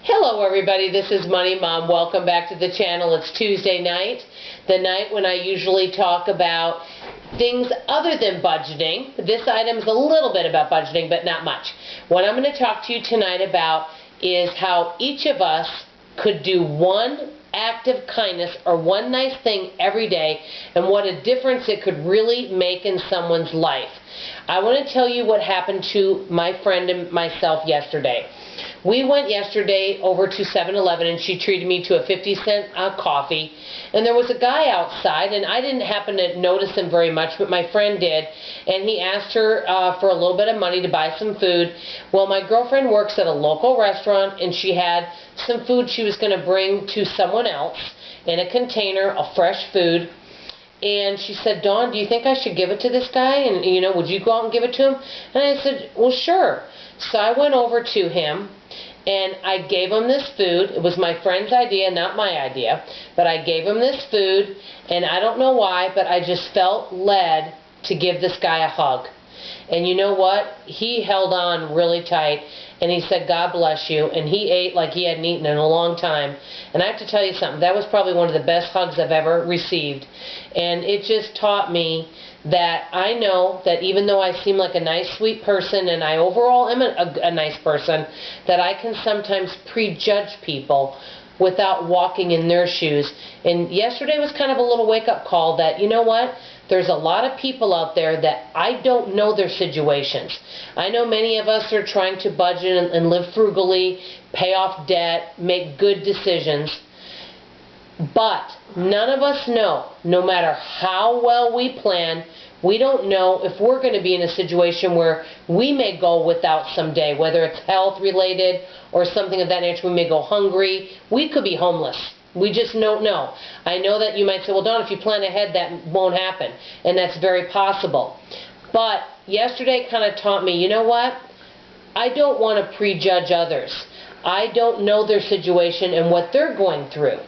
Hello everybody, this is Money Mom. Welcome back to the channel. It's Tuesday night, the night when I usually talk about things other than budgeting. This item is a little bit about budgeting, but not much. What I'm going to talk to you tonight about is how each of us could do one act of kindness or one nice thing every day and what a difference it could really make in someone's life. I want to tell you what happened to my friend and myself yesterday. We went yesterday over to 7-Eleven and she treated me to a 50-cent coffee, and there was a guy outside, and I didn't happen to notice him very much, but my friend did, and he asked her for a little bit of money to buy some food. Well, my girlfriend works at a local restaurant and she had some food she was going to bring to someone else in a container of fresh food. And she said, "Dawn, do you think I should give it to this guy? And, you know, would you go out and give it to him?" And I said, "Well, sure." So I went over to him and I gave him this food. It was my friend's idea, not my idea. But I gave him this food, and I don't know why, but I just felt led to give this guy a hug. And you know what? He held on really tight, and he said, "God bless you." And he ate like he hadn't eaten in a long time. And I have to tell you something, that was probably one of the best hugs I've ever received. And it just taught me that I know that even though I seem like a nice, sweet person, and I overall am a nice person, that I can sometimes prejudge people without walking in their shoes. And yesterday was kind of a little wake-up call that, you know what, there's a lot of people out there that I don't know their situations. I know many of us are trying to budget and live frugally, pay off debt, make good decisions. But none of us know, no matter how well we plan, we don't know if we're going to be in a situation where we may go without someday, whether it's health related or something of that nature. We may go hungry. We could be homeless. We just don't know. I know that you might say, "Well, Dawn, if you plan ahead, that won't happen." And that's very possible. But yesterday kind of taught me, you know what? I don't want to prejudge others. I don't know their situation and what they're going through.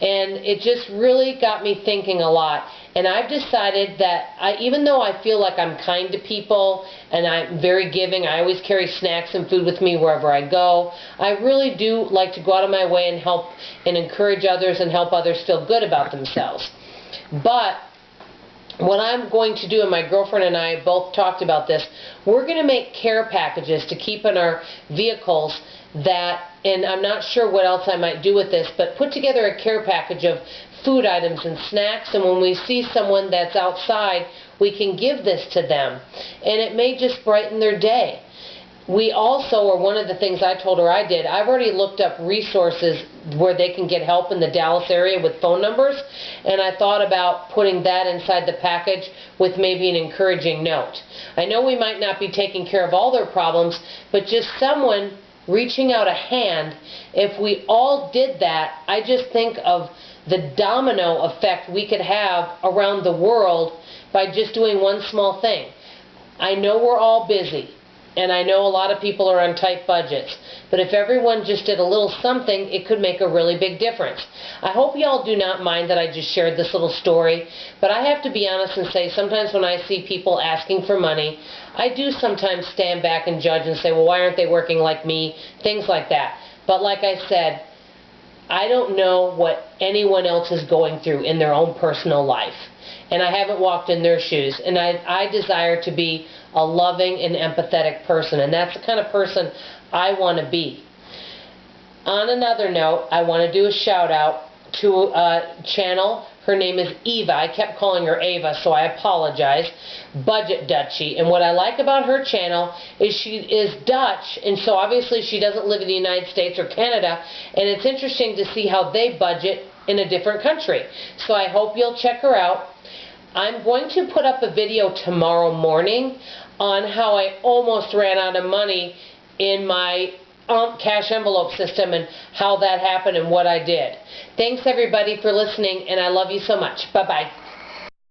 And it just really got me thinking a lot. And I've decided that even though I feel like I'm kind to people and I'm very giving, I always carry snacks and food with me wherever I go, I really do like to go out of my way and help and encourage others and help others feel good about themselves. But what I'm going to do, and my girlfriend and I both talked about this, we're going to make care packages to keep in our vehicles that, and I'm not sure what else I might do with this, but put together a care package of food items and snacks, and when we see someone that's outside, we can give this to them. And it may just brighten their day. We also, or one of the things I told her I did, I've already looked up resources where they can get help in the Dallas area with phone numbers, and I thought about putting that inside the package with maybe an encouraging note. I know we might not be taking care of all their problems, but just someone reaching out a hand. If we all did that, I just think of the domino effect we could have around the world by just doing one small thing. I know we're all busy, and I know a lot of people are on tight budgets, but if everyone just did a little something, it could make a really big difference. I hope y'all do not mind that I just shared this little story, but I have to be honest and say, sometimes when I see people asking for money, I do sometimes stand back and judge and say, well, why aren't they working like me? Things like that. But like I said, I don't know what anyone else is going through in their own personal life. And I haven't walked in their shoes. And I desire to be a loving and empathetic person. And that's the kind of person I want to be. On another note, I want to do a shout out to a channel. Her name is Eva. I kept calling her Ava, so I apologize. Budget Dutchie. And what I like about her channel is she is Dutch, and so obviously she doesn't live in the United States or Canada, and it's interesting to see how they budget in a different country. So I hope you'll check her out. I'm going to put up a video tomorrow morning on how I almost ran out of money in my cash envelope system and how that happened and what I did. Thanks everybody for listening, and I love you so much. Bye-bye.